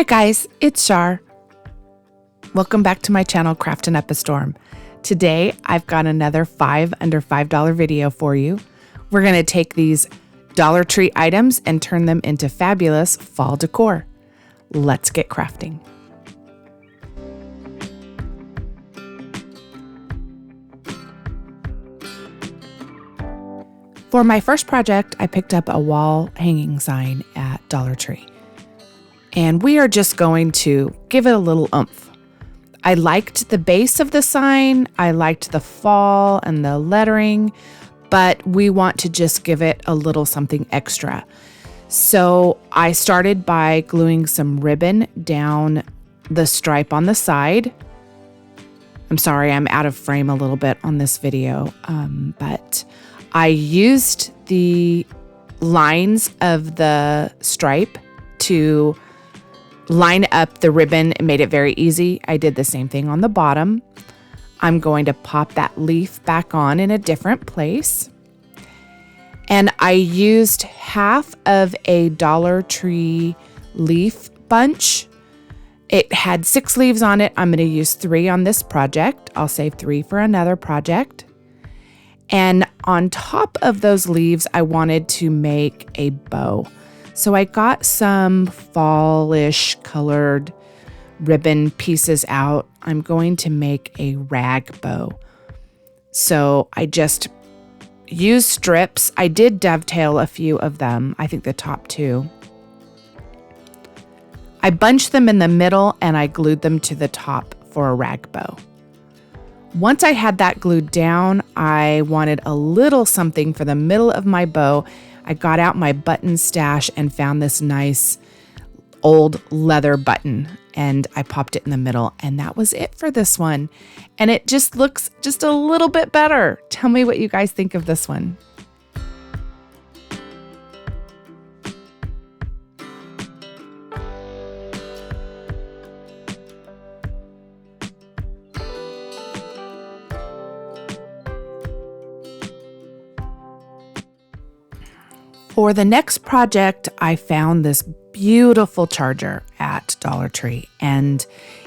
Hi guys, it's Shar. Welcome back to my channel, Craftin' Up a Storm. Today, I've got another 5 under $5 video for you. We're going to take these Dollar Tree items and turn them into fabulous fall decor. Let's get crafting. For my first project, I picked up a wall hanging sign at Dollar Tree. And we are just going to give it a little oomph. I liked the base of the sign, I liked the fall and the lettering, but we want to just give it a little something extra. So I started by gluing some ribbon down the stripe on the side. I'm sorry, I'm out of frame a little bit on this video, but I used the lines of the stripe to line up the ribbon. It made it very easy. I did the same thing on the bottom. I'm going to pop that leaf back on in a different place. And I used half of a Dollar Tree leaf bunch. It had 6 leaves on it. I'm going to use 3 on this project. I'll save 3 for another project. And on top of those leaves, I wanted to make a bow. So I got some fallish colored ribbon pieces out. I'm going to make a rag bow. So I just used strips. I did dovetail a few of them. I think the top 2. I bunched them in the middle and I glued them to the top for a rag bow. Once I had that glued down, I wanted a little something for the middle of my bow. I got out my button stash and found this nice old leather button, and I popped it in the middle, and that was it for this one. And it just looks just a little bit better. Tell me what you guys think of this one. For the next project, I found this beautiful charger at Dollar Tree. And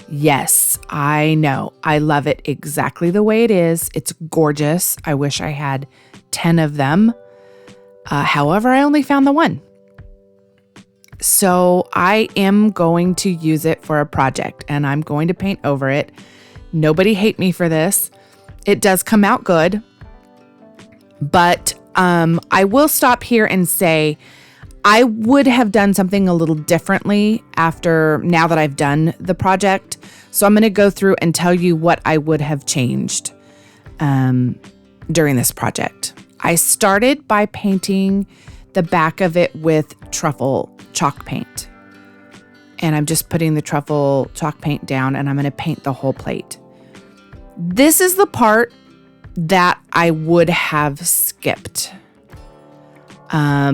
yes, I know, I love it exactly the way it is. It's gorgeous. I wish I had 10 of them. However, I only found the one. So I am going to use it for a project and I'm going to paint over it. Nobody hate me for this. It does come out good, but I will stop here and say I would have done something a little differently now that I've done the project. So I'm going to go through and tell you what I would have changed during this project. I started by painting the back of it with truffle chalk paint. And I'm just putting the truffle chalk paint down and I'm going to paint the whole plate. This is the part that I would have skipped.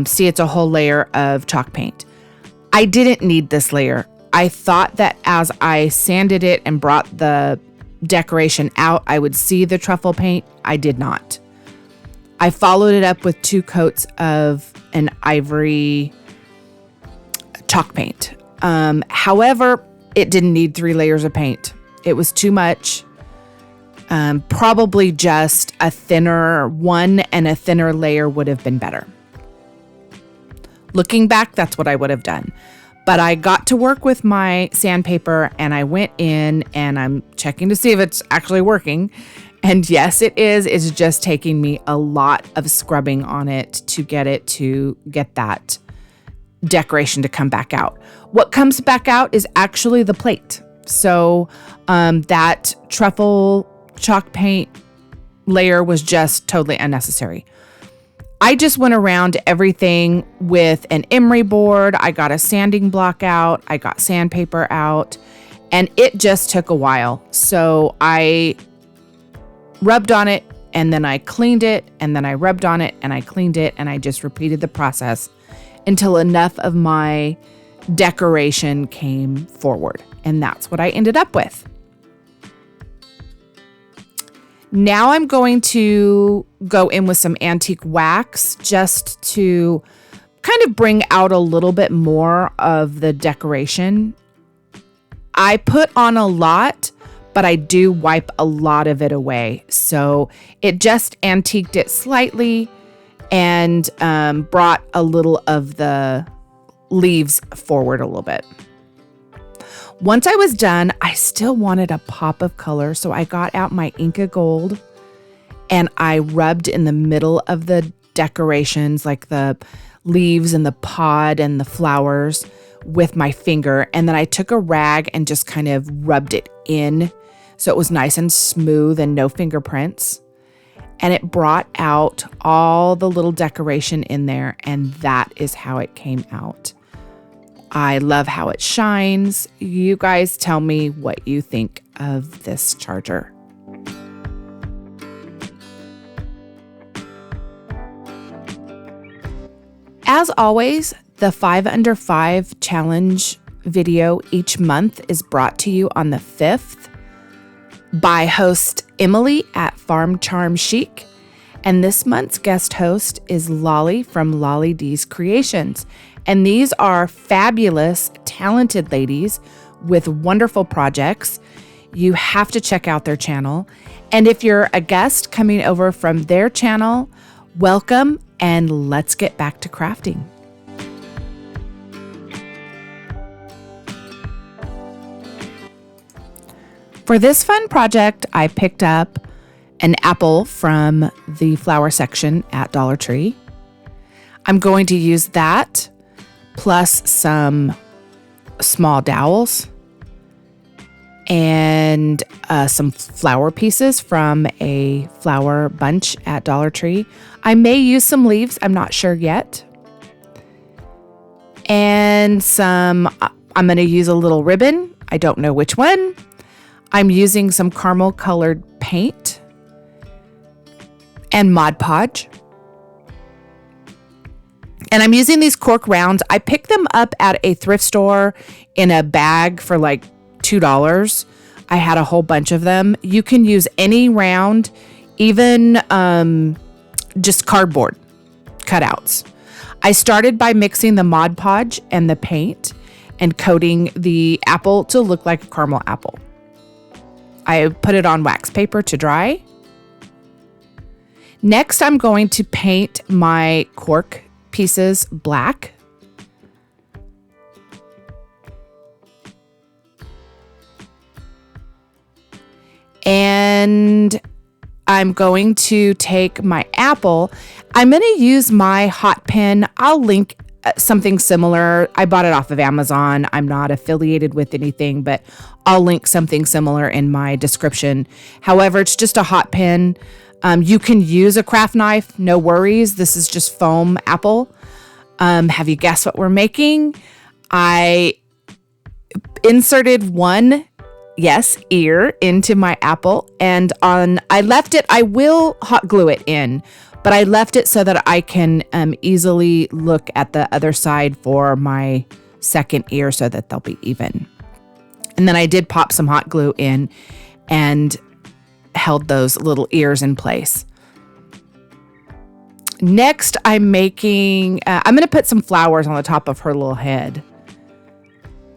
See, it's a whole layer of chalk paint. I didn't need this layer. I thought that as I sanded it and brought the decoration out, I would see the truffle paint. I did not. I followed it up with 2 coats of an ivory chalk paint. However, it didn't need 3 layers of paint. It was too much. Probably just a thinner one and a thinner layer would have been better. Looking back, that's what I would have done. But I got to work with my sandpaper and I went in and I'm checking to see if it's actually working. And yes, it is. It's just taking me a lot of scrubbing on it to get that decoration to come back out. What comes back out is actually the plate. So that truffle chalk paint layer was just totally unnecessary. I just went around everything with an emery board. I got a sanding block out. I got sandpaper out, and it just took a while. So I rubbed on it and then I cleaned it and then I rubbed on it and I cleaned it, and I just repeated the process until enough of my decoration came forward. And that's what I ended up with. Now I'm going to go in with some antique wax just to kind of bring out a little bit more of the decoration. I put on a lot, but I do wipe a lot of it away. So it just antiqued it slightly and brought a little of the leaves forward a little bit. Once I was done, I still wanted a pop of color, so I got out my Inca Gold and I rubbed in the middle of the decorations, like the leaves and the pod and the flowers, with my finger. And then I took a rag and just kind of rubbed it in so it was nice and smooth and no fingerprints. And it brought out all the little decoration in there, and that is how it came out. I love how it shines. You guys tell me what you think of this charger. As always, the 5 Under 5 challenge video each month is brought to you on the 5th by host Emily at Farm Charm Chic. And this month's guest host is Lolly from Lolly D's Creations. And these are fabulous, talented ladies with wonderful projects. You have to check out their channel. And if you're a guest coming over from their channel, welcome, and let's get back to crafting. For this fun project, I picked up an apple from the flower section at Dollar Tree. I'm going to use that plus some small dowels and some flower pieces from a flower bunch at Dollar Tree. I may use some leaves, I'm not sure yet. And I'm going to use a little ribbon. I don't know which one. I'm using some caramel colored paint and Mod Podge. And I'm using these cork rounds. I picked them up at a thrift store in a bag for like $2. I had a whole bunch of them. You can use any round, even just cardboard cutouts. I started by mixing the Mod Podge and the paint and coating the apple to look like a caramel apple. I put it on wax paper to dry. Next, I'm going to paint my cork pieces black. And I'm going to take my apple. I'm going to use my hot pen. I'll link something similar. I bought it off of Amazon. I'm not affiliated with anything, but I'll link something similar in my description. However, it's just a hot pen. You can use a craft knife, no worries. This is just foam apple. Have you guessed what we're making? I inserted one, ear into my apple, and I left it, I will hot glue it in, but I left it so that I can easily look at the other side for my second ear so that they'll be even. And then I did pop some hot glue in and held those little ears in place. Next, I'm going to put some flowers on the top of her little head.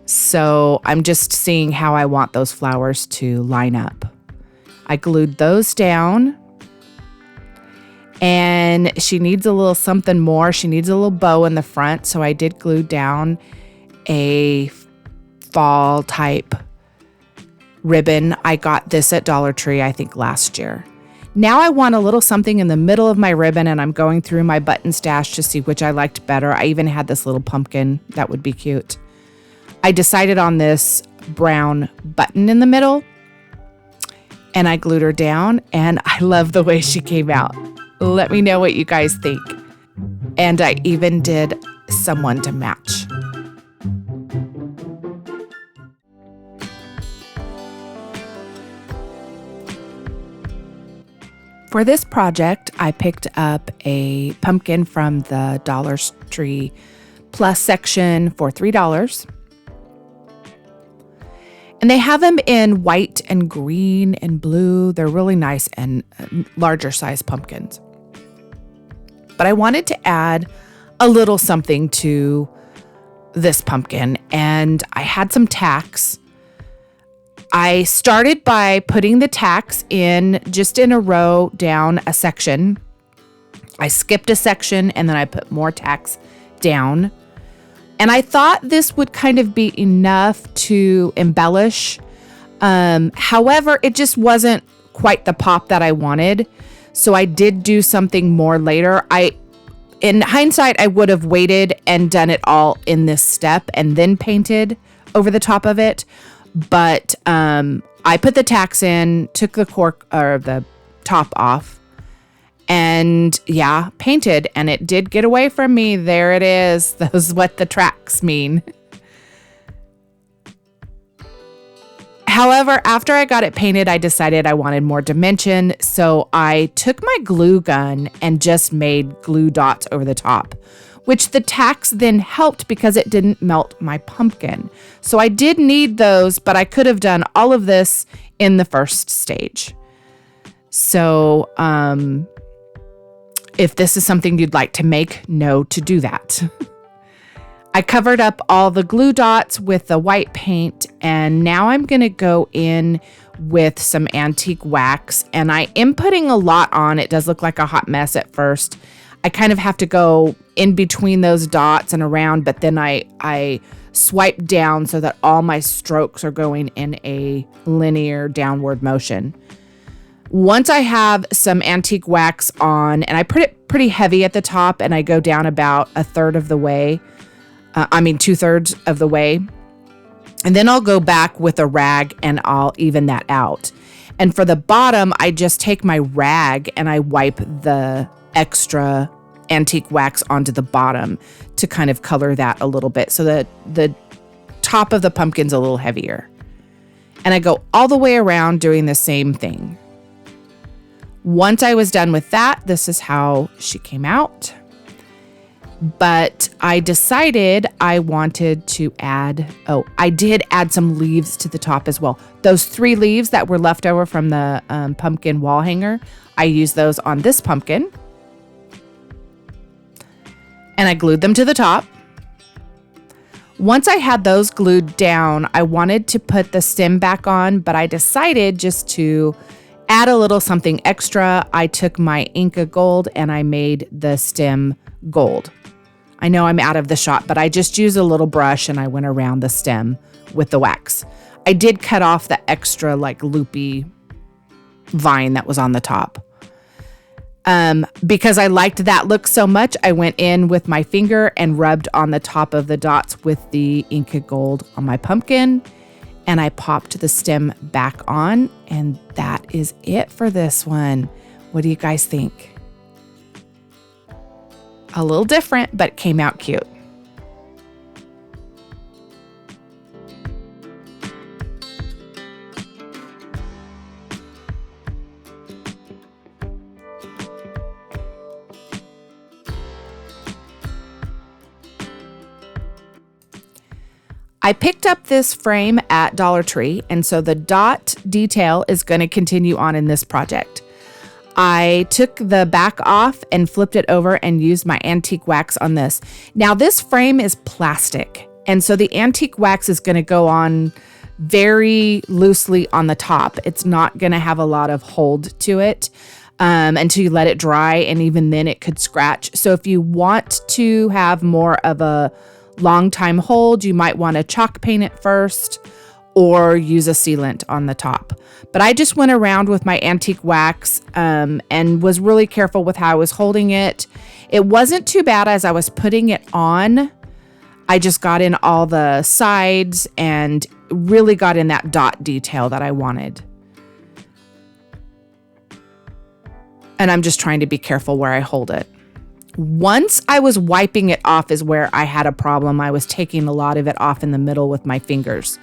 So I'm just seeing how I want those flowers to line up. I glued those down. And she needs a little something more. She needs a little bow in the front. So I did glue down a fall type ribbon. I got this at Dollar Tree, I think last year. Now I want a little something in the middle of my ribbon, and I'm going through my button stash to see which I liked better. I even had this little pumpkin. That would be cute. I decided on this brown button in the middle, and I glued her down, and I love the way she came out. Let me know what you guys think. And I even did someone to match. For this project, I picked up a pumpkin from the Dollar Tree Plus section for $3. And they have them in white and green and blue. They're really nice and larger size pumpkins. But I wanted to add a little something to this pumpkin, and I had some tacks I started by putting the tacks in just in a row down a section. I skipped a section and then I put more tacks down. And I thought this would kind of be enough to embellish. However, it just wasn't quite the pop that I wanted. So I did do something more later. In hindsight, I would have waited and done it all in this step and then painted over the top of it. But I put the tacks in, took the cork or the top off, and yeah, painted, and it did get away from me. There it is. That's what the tracks mean. However, after I got it painted, I decided I wanted more dimension. So I took my glue gun and just made glue dots over the top, which the tacks then helped because it didn't melt my pumpkin. So I did need those, but I could have done all of this in the first stage. So, if this is something you'd like to make, know to do that. I covered up all the glue dots with the white paint, and now I'm going to go in with some antique wax, and I am putting a lot on. It does look like a hot mess at first. I kind of have to go in between those dots and around, but then I swipe down so that all my strokes are going in a linear downward motion. Once I have some antique wax on, and I put it pretty heavy at the top, and I go down about a third of the way, 2/3 of the way, and then I'll go back with a rag and I'll even that out. And for the bottom, I just take my rag and I wipe the extra antique wax onto the bottom to kind of color that a little bit so that the top of the pumpkin's a little heavier. And I go all the way around doing the same thing. Once I was done with that, this is how she came out. But I decided I wanted to I did add some leaves to the top as well. Those 3 leaves that were left over from the pumpkin wall hanger, I used those on this pumpkin. And I glued them to the top. Once I had those glued down, I wanted to put the stem back on, but I decided just to add a little something extra. I took my Inca gold and I made the stem gold. I know I'm out of the shot, but I just used a little brush and I went around the stem with the wax. I did cut off the extra loopy vine that was on the top. Because I liked that look so much, I went in with my finger and rubbed on the top of the dots with the Inca gold on my pumpkin. And I popped the stem back on, and that is it for this one. What do you guys think? A little different, but came out cute. I picked up this frame at Dollar Tree, and so the dot detail is going to continue on in this project. I took the back off and flipped it over and used my antique wax on this. Now this frame is plastic, and so the antique wax is going to go on very loosely on the top. It's not going to have a lot of hold to it until you let it dry, and even then it could scratch. So if you want to have more of a long time hold, you might want to chalk paint it first or use a sealant on the top. But I just went around with my antique wax and was really careful with how I was holding it. It wasn't too bad as I was putting it on. I just got in all the sides and really got in that dot detail that I wanted. And I'm just trying to be careful where I hold it. Once I was wiping it off is where I had a problem. I was taking a lot of it off in the middle with my fingers.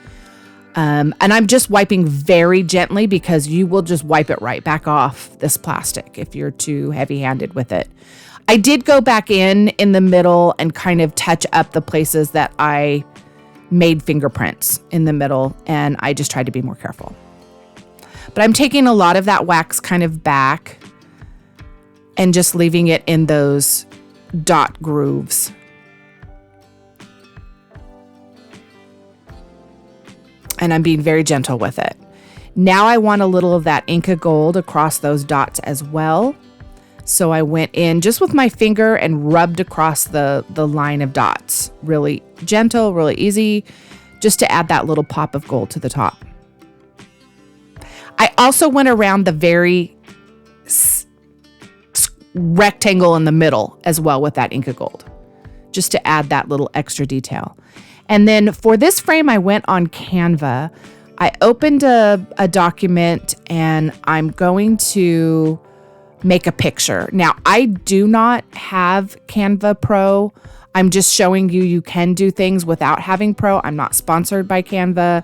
And I'm just wiping very gently because you will just wipe it right back off this plastic if you're too heavy-handed with it. I did go back in the middle and kind of touch up the places that I made fingerprints in the middle, and I just tried to be more careful. But I'm taking a lot of that wax kind of back and just leaving it in those dot grooves. and I'm being very gentle with it. Now I want a little of that Inca gold across those dots as well. So I went in just with my finger and rubbed across the line of dots. Really gentle, really easy, just to add that little pop of gold to the top. I also went around the very rectangle in the middle as well with that Inca gold, just to add that little extra detail. And then for this frame, I went on Canva. I opened a document and I'm going to make a picture. Now, I do not have Canva Pro. I'm just showing you can do things without having Pro. I'm not sponsored by Canva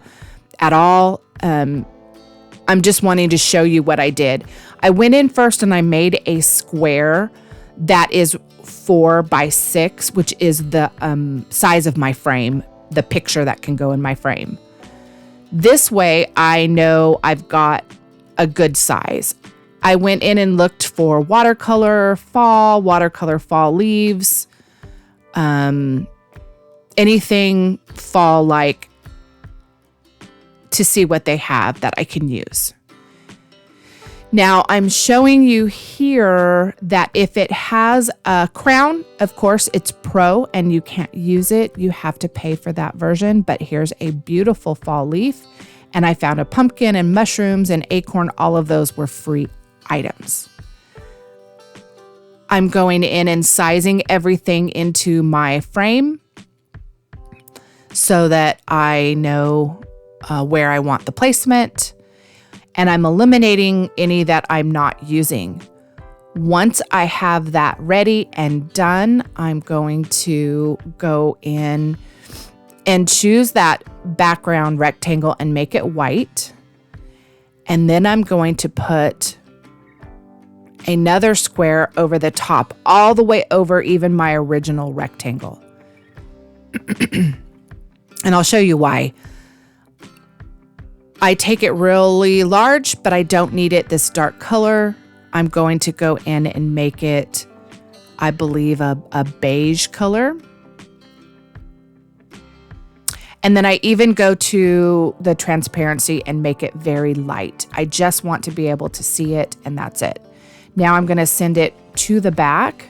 at all. I'm just wanting to show you what I did. I went in first and I made a square that is 4 by 6, which is the size of my frame, the picture that can go in my frame. This way, I know I've got a good size. I went in and looked for watercolor fall leaves, anything fall-like, to see what they have that I can use. Now I'm showing you here that if it has a crown, of course it's Pro and you can't use it. You have to pay for that version, but here's a beautiful fall leaf. And I found a pumpkin and mushrooms and acorn. All of those were free items. I'm going in and sizing everything into my frame so that I know where I want the placement, and I'm eliminating any that I'm not using. Once I have that ready and done, I'm going to go in and choose that background rectangle and make it white. And then I'm going to put another square over the top, all the way over even my original rectangle. And I'll show you why. I take it really large, but I don't need it this dark color. I'm going to go in and make it, I believe, a beige color. And then I even go to the transparency and make it very light. I just want to be able to see it, and that's it. Now I'm going to send it to the back.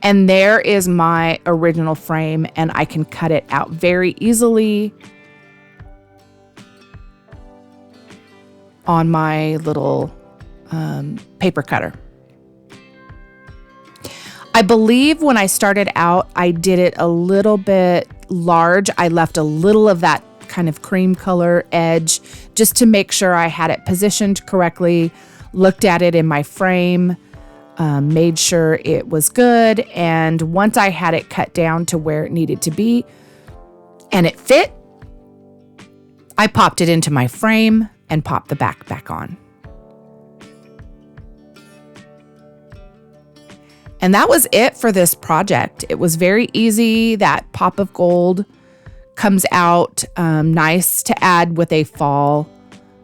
And there is my original frame, and I can cut it out very easily on my little paper cutter. I believe when I started out, I did it a little bit large. I left a little of that kind of cream color edge just to make sure I had it positioned correctly, looked at it in my frame, made sure it was good. And once I had it cut down to where it needed to be and it fit, I popped it into my frame and popped the back on. And that was it for this project. It was very easy. That pop of gold comes out nice to add with a fall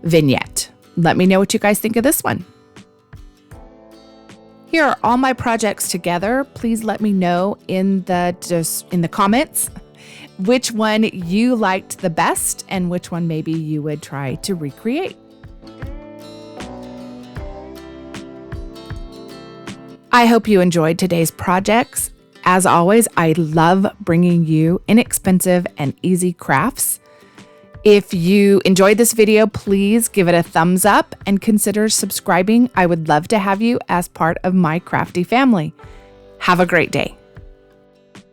vignette. Let me know what you guys think of this one. Here are all my projects together. Please let me know in the comments which one you liked the best and which one maybe you would try to recreate. I hope you enjoyed today's projects. As always, I love bringing you inexpensive and easy crafts. If you enjoyed this video, please give it a thumbs up and consider subscribing. I would love to have you as part of my crafty family. Have a great day.